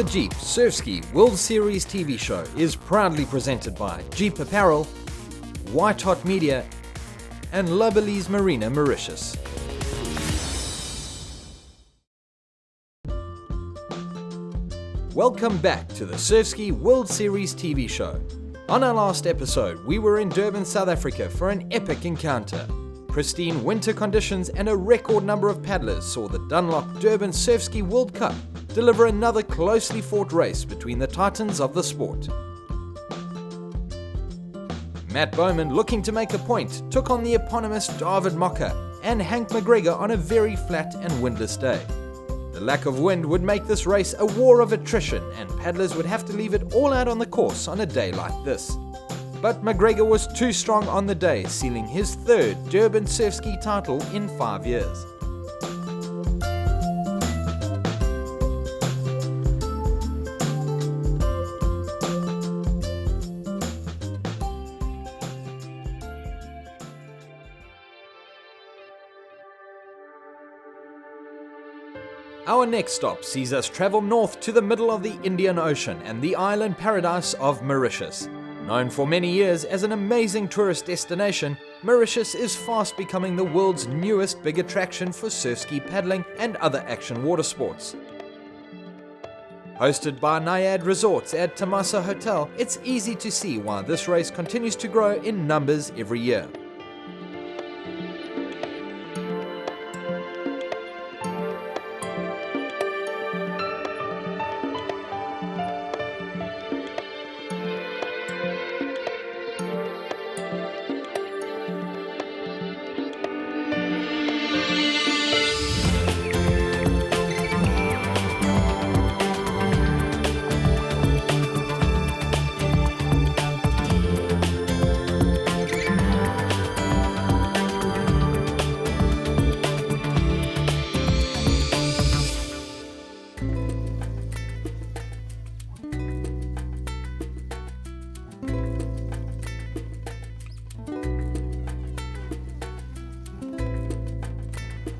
The Jeep Surf Ski World Series TV show is proudly presented by Jeep Apparel, White Hot Media, and La Belize Marina, Mauritius. Welcome back to the Surf Ski World Series TV show. On our last episode, we were in Durban, South Africa for an epic encounter. Pristine winter conditions and a record number of paddlers saw the Dunlop Durban Surf Ski World Cup deliver another closely fought race between the titans of the sport. Matt Bowman, looking to make a point, took on the eponymous David Mocker and Hank McGregor on a very flat and windless day. The lack of wind would make this race a war of attrition, and paddlers would have to leave it all out on the course on a day like this. But McGregor was too strong on the day, sealing his third Durban surf ski title in 5 years. Our next stop sees us travel north to the middle of the Indian Ocean and the island paradise of Mauritius. Known for many years as an amazing tourist destination, Mauritius is fast becoming the world's newest big attraction for surf ski paddling and other action water sports. Hosted by Naiad Resorts at Tamasa Hotel, it's easy to see why this race continues to grow in numbers every year.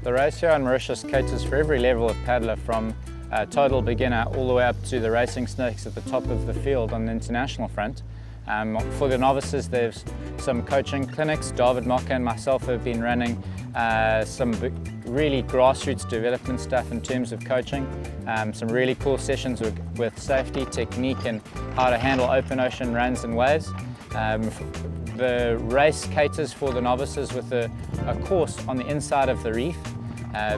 The race here on Mauritius caters for every level of paddler, from a total beginner all the way up to the racing snakes at the top of the field on the international front. For the novices, there's some coaching clinics. David Mocker and myself have been running some really grassroots development stuff in terms of coaching. Some really cool sessions with safety, technique, and how to handle open ocean runs and waves. The race caters for the novices with a course on the inside of the reef,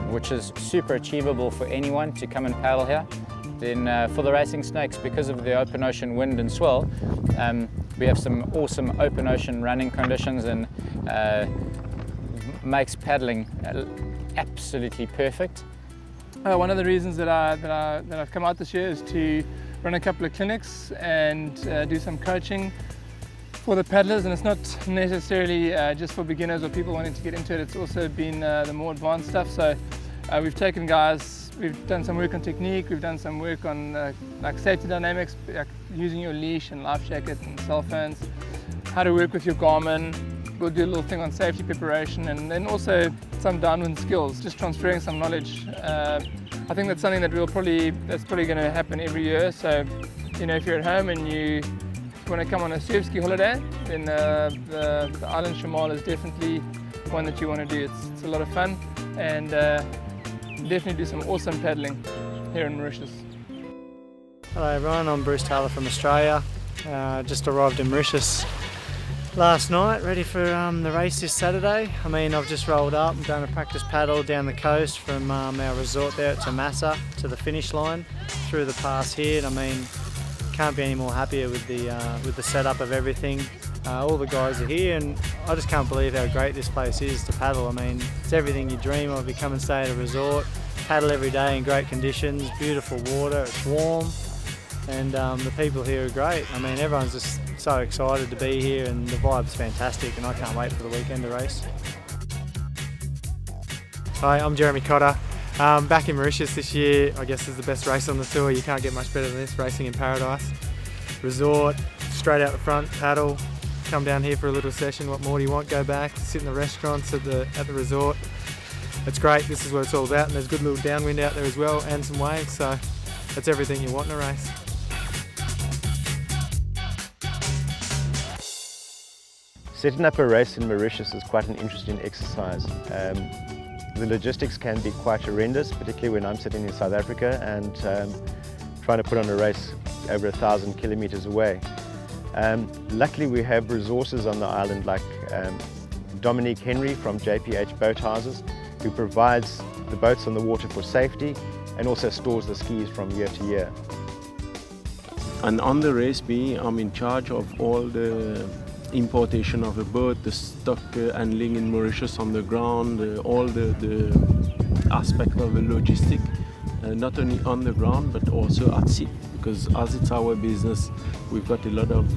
which is super achievable for anyone to come and paddle here. Then for the racing snakes, because of the open ocean wind and swell, we have some awesome open ocean running conditions, and makes paddling absolutely perfect. One of the reasons that I've come out this year is to run a couple of clinics and do some coaching for the paddlers, and it's not necessarily just for beginners or people wanting to get into it. It's also been the more advanced stuff. So we've taken guys, we've done some work on technique, we've done some work on like safety dynamics, like using your leash and life jacket and cell phones, how to work with your Garmin. We'll do a little thing on safety preparation, and then also some downwind skills, just transferring some knowledge. I think that's something that that's probably going to happen every year. So, you know, if you're at home and you want to come on a surf ski holiday, then the island Shamal is definitely one that you want to do. It's a lot of fun, and definitely do some awesome paddling here in Mauritius. Hello everyone, I'm Bruce Taylor from Australia. Just arrived in Mauritius last night, ready for the race this Saturday. I mean, I've just rolled up, I'm going to practice paddle down the coast from our resort there at Tamasa to the finish line through the pass here, and I mean, can't be any more happier with the setup of everything. All the guys are here, and I just can't believe how great this place is to paddle. I mean, it's everything you dream of. You come and stay at a resort, paddle every day in great conditions, beautiful water, it's warm, and the people here are great. I mean, everyone's just so excited to be here, and the vibe's fantastic, and I can't wait for the weekend to race. Hi, I'm Jeremy Cotter. Back in Mauritius this year, I guess is the best race on the tour. You can't get much better than this, racing in paradise. Resort, straight out the front, paddle, come down here for a little session. What more do you want? Go back, sit in the restaurants at the resort. It's great, this is what it's all about, and there's good little downwind out there as well, and some waves, so that's everything you want in a race. Setting up a race in Mauritius is quite an interesting exercise. The logistics can be quite horrendous, particularly when I'm sitting in South Africa and trying to put on a race over 1,000 kilometers away. Luckily we have resources on the island like Dominique Henry from JPH Boat Houses, who provides the boats on the water for safety and also stores the skis from year to year. And on the race B, I'm in charge of all the importation of a boat, the stock handling in Mauritius on the ground, all the aspect of the logistic, not only on the ground but also at sea. Because as it's our business, we've got a lot of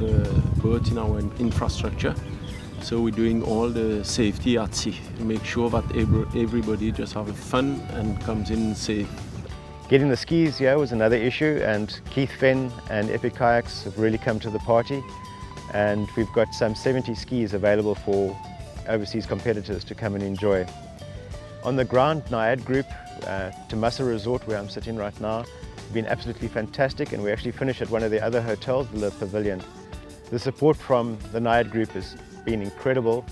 boats in our infrastructure. So we're doing all the safety at sea, make sure that everybody just have fun and comes in safe. Getting the skis here was another issue, and Keith Fenn and Epic Kayaks have really come to the party. And we've got some 70 skis available for overseas competitors to come and enjoy. On the ground, Naiad Group, Tamasa Resort, where I'm sitting right now, have been absolutely fantastic, and we actually finished at one of the other hotels, the Le Pavilion. The support from the Naiad Group has been incredible,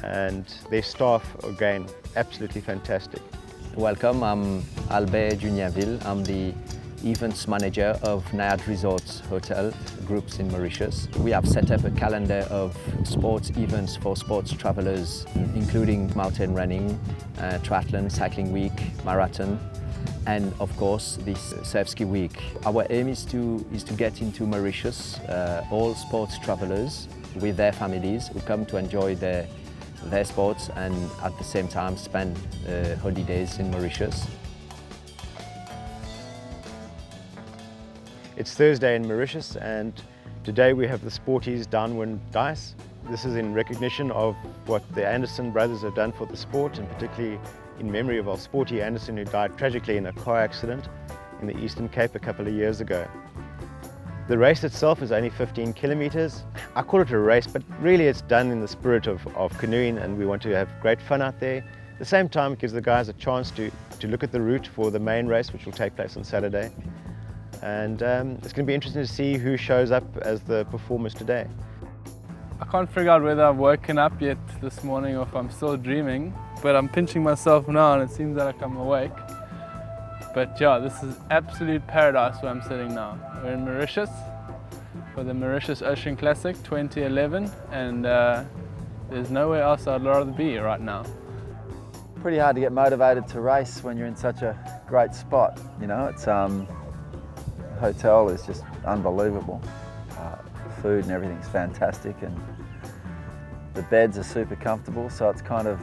and their staff, again, absolutely fantastic. Welcome, I'm Albert Juniaville. I'm the events manager of Naiad Resorts Hotel Groups in Mauritius. We have set up a calendar of sports events for sports travelers, including mountain running, triathlon, cycling week, marathon, and of course this surf ski week. Our aim is to get into Mauritius all sports travelers with their families who come to enjoy their sports and at the same time spend holidays in Mauritius. It's Thursday in Mauritius, and today we have the Sporties Downwind Dice. This is in recognition of what the Anderson brothers have done for the sport, and particularly in memory of old Sporty Anderson, who died tragically in a car accident in the Eastern Cape a couple of years ago. The race itself is only 15 kilometers. I call it a race, but really it's done in the spirit of canoeing, and we want to have great fun out there. At the same time, it gives the guys a chance to look at the route for the main race, which will take place on Saturday. And it's going to be interesting to see who shows up as the performers today. I can't figure out whether I've woken up yet this morning or if I'm still dreaming, but I'm pinching myself now and it seems like I'm awake. But yeah, this is absolute paradise where I'm sitting now. We're in Mauritius for the Mauritius Ocean Classic 2011, and there's nowhere else I'd rather be right now. Pretty hard to get motivated to race when you're in such a great spot. You know, it's the hotel is just unbelievable. The food and everything's fantastic, and the beds are super comfortable, so it's kind of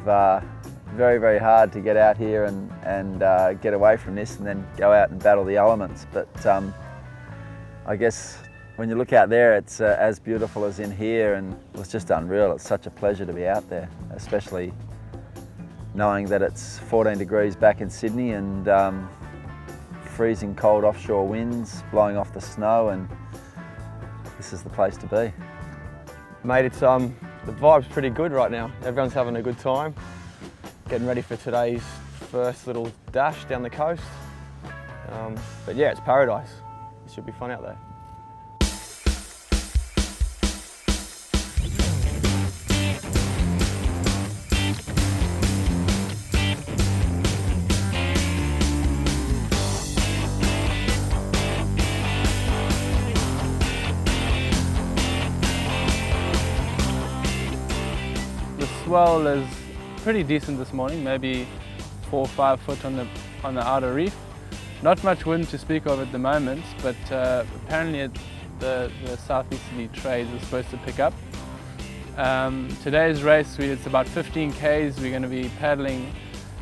very, very hard to get out here and get away from this and then go out and battle the elements. But I guess when you look out there, it's as beautiful as in here, and it's just unreal. It's such a pleasure to be out there, especially knowing that it's 14 degrees back in Sydney and freezing cold offshore winds blowing off the snow, and this is the place to be. Mate, it's the vibe's pretty good right now. Everyone's having a good time, getting ready for today's first little dash down the coast. But yeah, it's paradise. It should be fun out there. The swell is pretty decent this morning, maybe 4 or 5 foot on the outer reef. Not much wind to speak of at the moment, but apparently the southeasterly trades are supposed to pick up. Today's race, it's about 15 Ks. We're going to be paddling,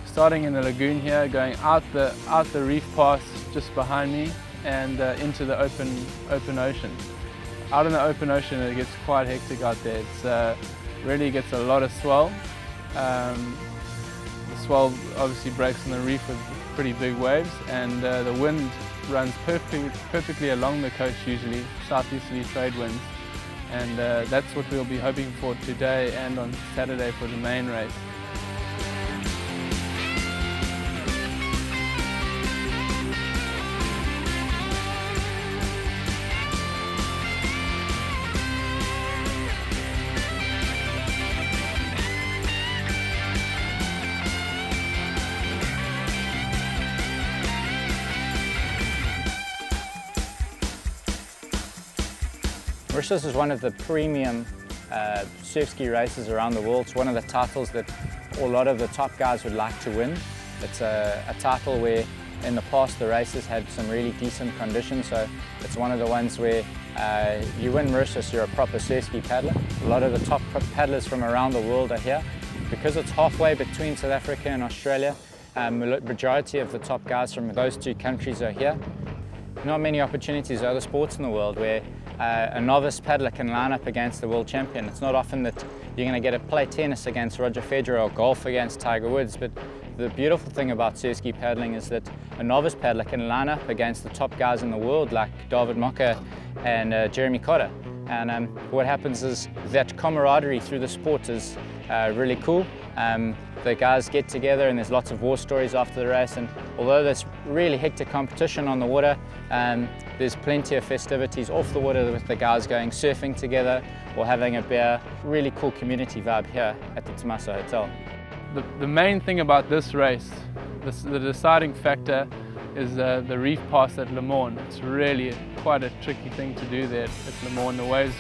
starting in the lagoon here, going out the reef pass just behind me, and into the open ocean. Out in the open ocean, it gets quite hectic out there. It's really gets a lot of swell. The swell obviously breaks on the reef with pretty big waves, and the wind runs perfectly along the coast usually, southeasterly trade winds. And that's what we'll be hoping for today and on Saturday for the main race. Mauritius is one of the premium surf ski races around the world. It's one of the titles that a lot of the top guys would like to win. It's a title where in the past the races had some really decent conditions, so it's one of the ones where you win Mauritius, you're a proper surf ski paddler. A lot of the top paddlers from around the world are here. Because it's halfway between South Africa and Australia, majority of the top guys from those two countries are here. Not many opportunities in other sports in the world where a novice paddler can line up against the world champion. It's not often that you're going to get to play tennis against Roger Federer or golf against Tiger Woods, but the beautiful thing about surf ski paddling is that a novice paddler can line up against the top guys in the world like David Mocker and Jeremy Cotter. And what happens is that camaraderie through the sport is really cool. The guys get together and there's lots of war stories after the race, and although there's really hectic competition on the water, there's plenty of festivities off the water with the guys going surfing together or having a beer. Really cool community vibe here at the Tommaso Hotel. The main thing about this race, the deciding factor, is the reef pass at Le Morne. It's really quite a tricky thing to do there at Le Morne. The waves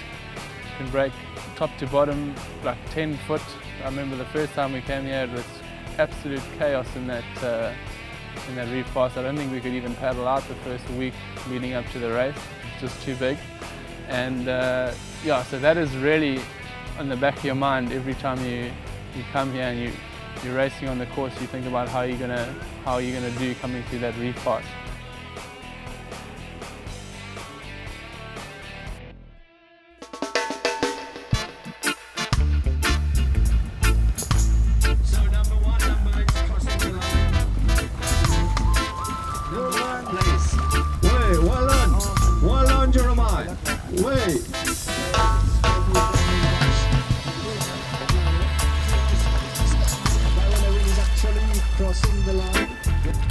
can break top to bottom like 10 foot. I remember the first time we came here, it was absolute chaos in that reef pass. I don't think we could even paddle out the first week leading up to the race. It's just too big. And yeah, so that is really on the back of your mind every time you come here and you're racing on the course. You think about how you're gonna do coming through that reef pass.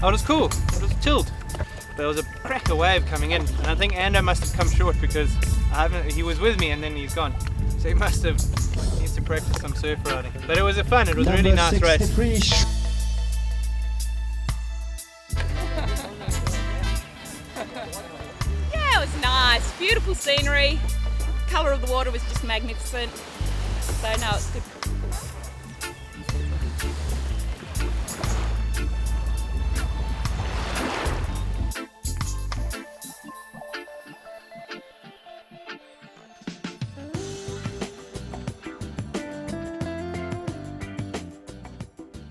Oh, it was cool. It was chilled. There was a cracker wave coming in, and I think Ando must have come short because he was with me and then he's gone. So he needs to practice some surf riding. But it was fun. It was a really nice race. Yeah, it was nice. Beautiful scenery. Colour of the water was just magnificent. So no, it's good.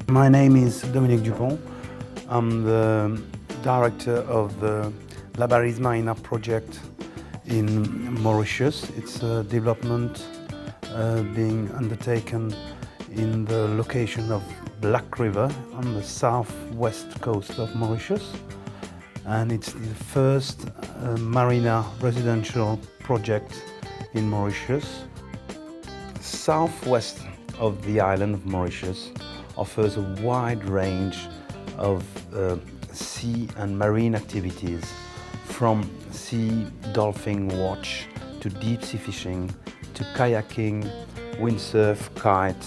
My name is Dominique Dupont. I'm the director of the La Barise Marina project in Mauritius. It's a development being undertaken in the location of Black River on the southwest coast of Mauritius. And it's the first marina residential project in Mauritius. Southwest of the island of Mauritius offers a wide range of sea and marine activities, from sea dolphin watch to deep sea fishing to kayaking, windsurf, kite.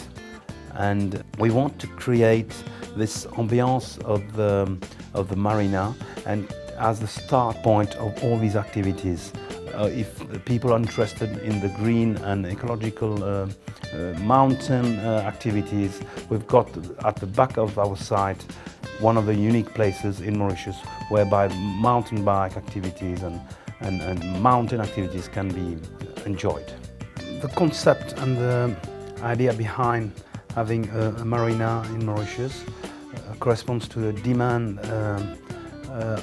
And we want to create this ambiance of the marina and as the start point of all these activities. If people are interested in the green and ecological mountain activities, we've got at the back of our site one of the unique places in Mauritius whereby mountain bike activities and mountain activities can be enjoyed. The concept and the idea behind having a marina in Mauritius corresponds to the demand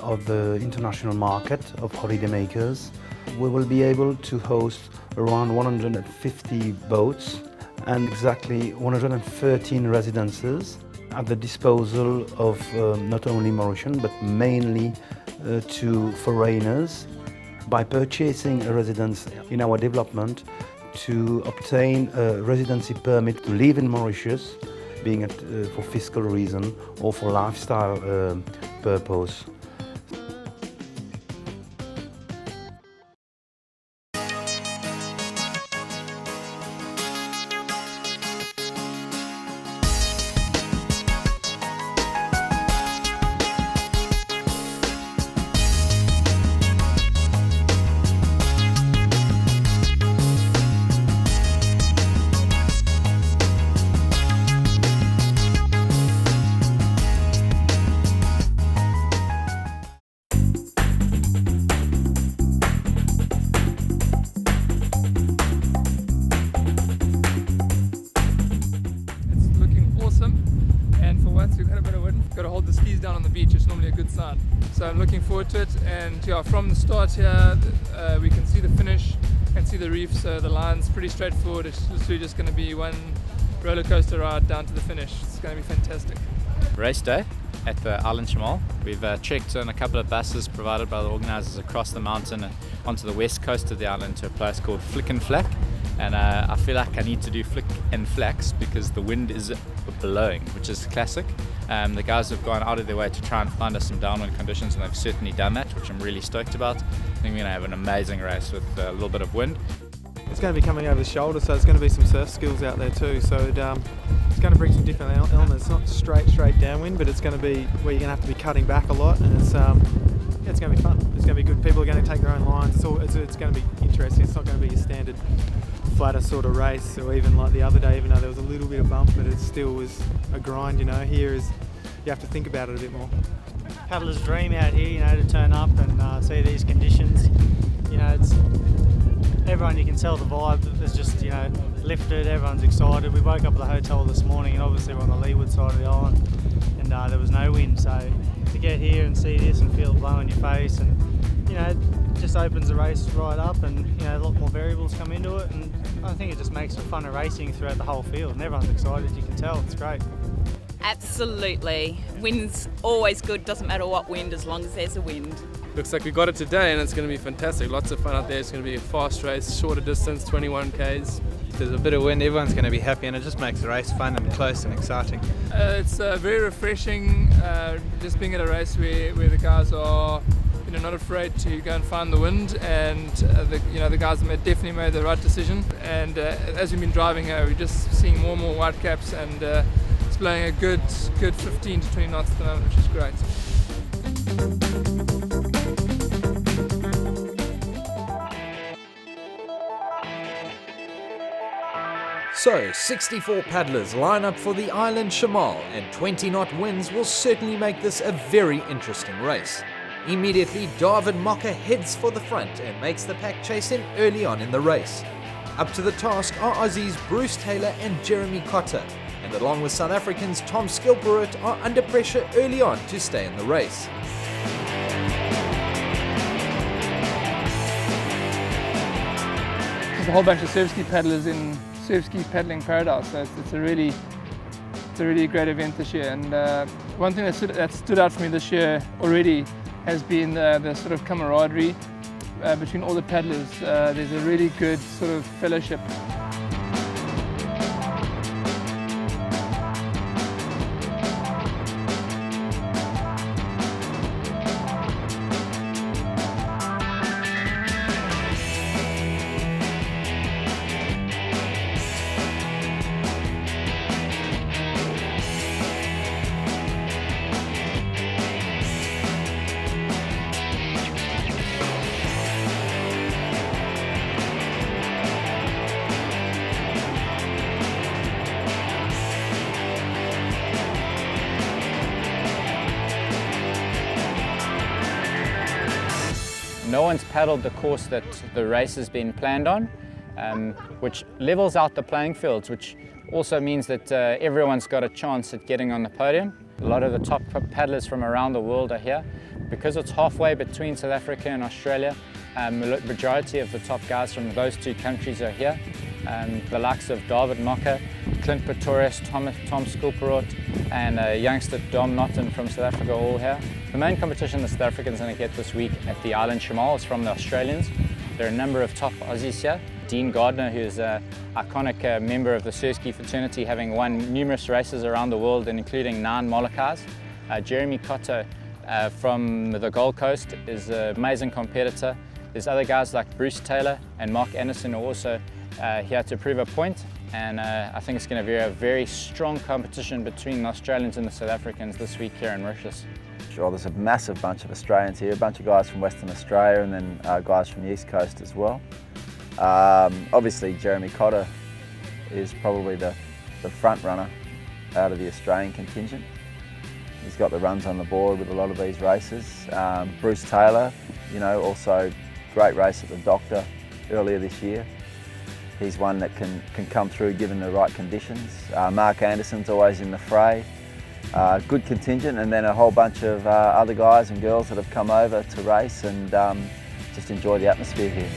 of the international market of holidaymakers. We will be able to host around 150 boats and exactly 113 residences at the disposal of not only Mauritian but mainly to foreigners. By purchasing a residence in our development to obtain a residency permit to live in Mauritius, being it for fiscal reason or for lifestyle purpose. once we've got a bit of wind. Got to hold the skis down on the beach, it's normally a good sign. So I'm looking forward to it, and yeah, from the start here we can see the finish and see the reef, so the line's pretty straightforward. It's literally just going to be one roller coaster ride down to the finish. It's going to be fantastic. Race day at the Island Shamal. We've checked on a couple of buses provided by the organisers across the mountain and onto the west coast of the island to a place called Flick and Flack. And I feel like I need to do flick and flacks because the wind is blowing, which is classic. The guys have gone out of their way to try and find us some downwind conditions, and they've certainly done that, which I'm really stoked about. I think we're going to have an amazing race with a little bit of wind. It's going to be coming over the shoulder, so it's going to be some surf skills out there too. So it's going to bring some different elements. It's not straight downwind, but it's going to be where you're going to have to be cutting back a lot, and it's going to be fun. It's going to be good. People are going to take their own lines. It's going to be interesting. It's not going to be a standard flatter sort of race, or even like the other day, even though there was a little bit of bump, but it still was a grind. You know, here is you have to think about it a bit more. Paddler's dream out here, you know, to turn up and see these conditions. You know, it's everyone, you can tell the vibe is just, you know, lifted, everyone's excited. We woke up at the hotel this morning and obviously we're on the leeward side of the island, and there was no wind, so to get here and see this and feel it blow in your face, and you know, it just opens the race right up, and you know, a lot more variables come into it, and I think it just makes for funner racing throughout the whole field, and everyone's excited, you can tell, it's great. Absolutely. Wind's always good, doesn't matter what wind, as long as there's a wind. Looks like we got it today, and it's going to be fantastic. Lots of fun out there. It's going to be a fast race, shorter distance, 21 k's. If there's a bit of wind, everyone's going to be happy, and it just makes the race fun and close and exciting. It's very refreshing, just being at a race where the guys are, you know, not afraid to go and find the wind, and the guys have definitely made the right decision. And as we've been driving here, we're just seeing more and more white caps, and it's blowing a good 15 to 20 knots at the moment, which is great. So, 64 paddlers line up for the Island Shamal, and 20-knot winds will certainly make this a very interesting race. Immediately, David Mocker heads for the front and makes the pack chase in early on in the race. Up to the task are Aussies Bruce Taylor and Jeremy Cotter, and along with South Africans Tom Skilperot are under pressure early on to stay in the race. There's a whole bunch of surf ski paddlers in surf ski paddling paradise, so it's a really great event this year. And one thing that stood out for me this year already has been the sort of camaraderie between all the paddlers. There's a really good sort of fellowship. No one's paddled the course that the race has been planned on, which levels out the playing fields, which also means that everyone's got a chance at getting on the podium. A lot of the top paddlers from around the world are here. Because it's halfway between South Africa and Australia, the majority of the top guys from those two countries are here. The likes of David Mocker, Clint Pretorius, Tom Skilperot, and youngster Dom Notten from South Africa are all here. The main competition the South Africans are going to get this week at the Island Shamal is from the Australians. There are a number of top Aussies here. Dean Gardner, who's an iconic member of the surf ski fraternity, having won numerous races around the world, including 9 Molokas. Jeremy Cotter from the Gold Coast is an amazing competitor. There's other guys like Bruce Taylor and Mark Anderson who are also here to prove a point, and I think it's going to be a very strong competition between the Australians and the South Africans this week here in Mauritius. Sure, there's a massive bunch of Australians here, a bunch of guys from Western Australia, and then guys from the East Coast as well. Obviously Jeremy Cotter is probably the front runner out of the Australian contingent. He's got the runs on the board with a lot of these races. Bruce Taylor, you know, also great race at the Doctor earlier this year. He's one that can come through given the right conditions. Mark Anderson's always in the fray. good contingent, and then a whole bunch of other guys and girls that have come over to race and just enjoy the atmosphere here.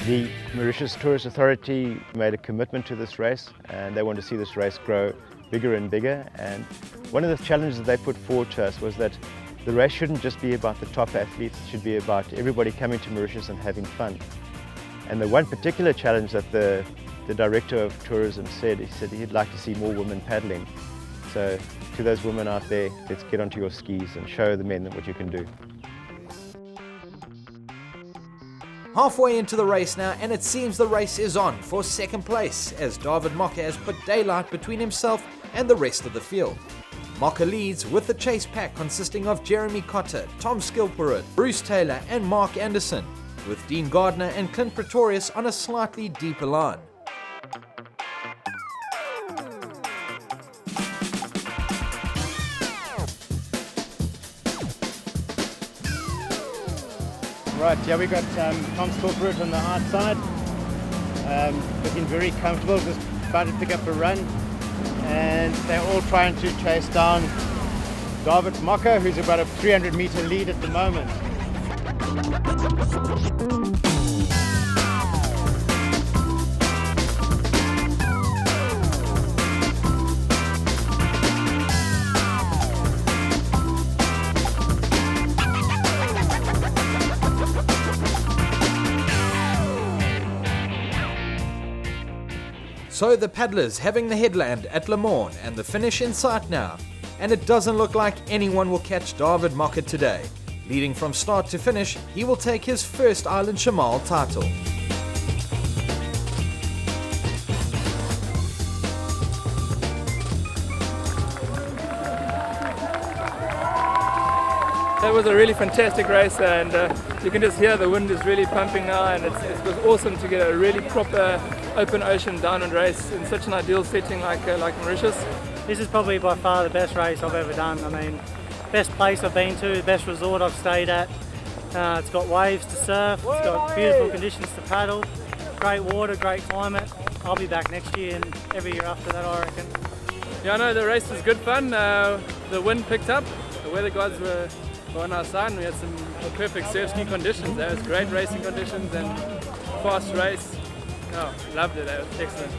The Mauritius Tourist Authority made a commitment to this race, and they want to see this race grow bigger and bigger. And one of the challenges that they put forward to us was that the race shouldn't just be about the top athletes, it should be about everybody coming to Mauritius and having fun. And the one particular challenge that the director of tourism said, he said he'd like to see more women paddling. So to those women out there, let's get onto your skis and show the men what you can do. Halfway into the race now, and it seems the race is on for second place as David Mocker has put daylight between himself and the rest of the field. Mocker leads with the chase pack consisting of Jeremy Cotter, Tom Skilperud, Bruce Taylor and Mark Anderson, with Dean Gardner and Clint Pretorius on a slightly deeper line. Right, yeah, we got Tom Skilperud on the hard side, looking very comfortable, just about to pick up a run, and they're all trying to chase down David Mocker, who's about a 300-meter lead at the moment. So the paddlers having the headland at Le Morne and the finish in sight now, and it doesn't look like anyone will catch David Mocker today. Leading from start to finish, he will take his first Island Shamal title. That was a really fantastic race, and you can just hear the wind is really pumping now, and it was awesome to get a really proper open ocean downwind race in such an ideal setting like Mauritius. This is probably by far the best race I've ever done. I mean, best place I've been to, the best resort I've stayed at. It's got waves to surf, it's got beautiful conditions to paddle, great water, great climate. I'll be back next year and every year after that, I reckon. Yeah, I know the race was good fun. The wind picked up, the weather gods were on our side, and we had some perfect surf ski conditions. There was great racing conditions and fast race. Oh, loved it, that was excellent.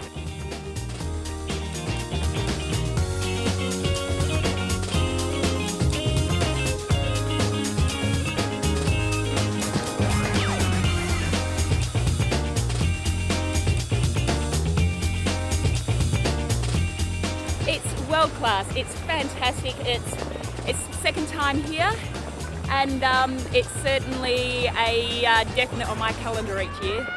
It's world class, it's fantastic, it's second time here, and it's certainly a definite on my calendar each year.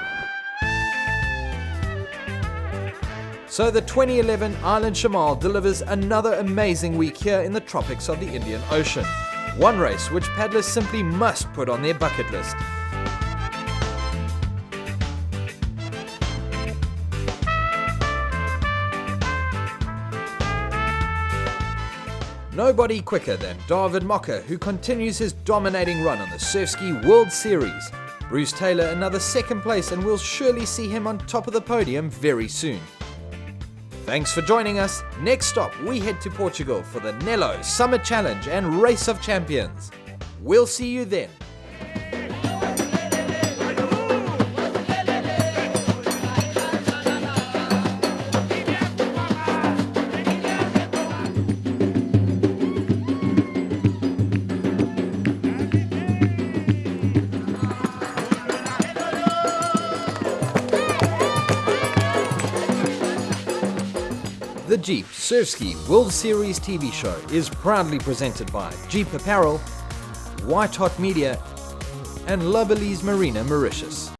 So the 2011 Island Shamal delivers another amazing week here in the tropics of the Indian Ocean. One race which paddlers simply must put on their bucket list. Nobody quicker than David Mocker, who continues his dominating run on the Surfski World Series. Bruce Taylor another second place, and we'll surely see him on top of the podium very soon. Thanks for joining us. Next stop, we head to Portugal for the Nelo Summer Challenge and Race of Champions. We'll see you then. The Jeep Surfski World Series TV show is proudly presented by Jeep Apparel, White Hot Media and Lovely's Marina Mauritius.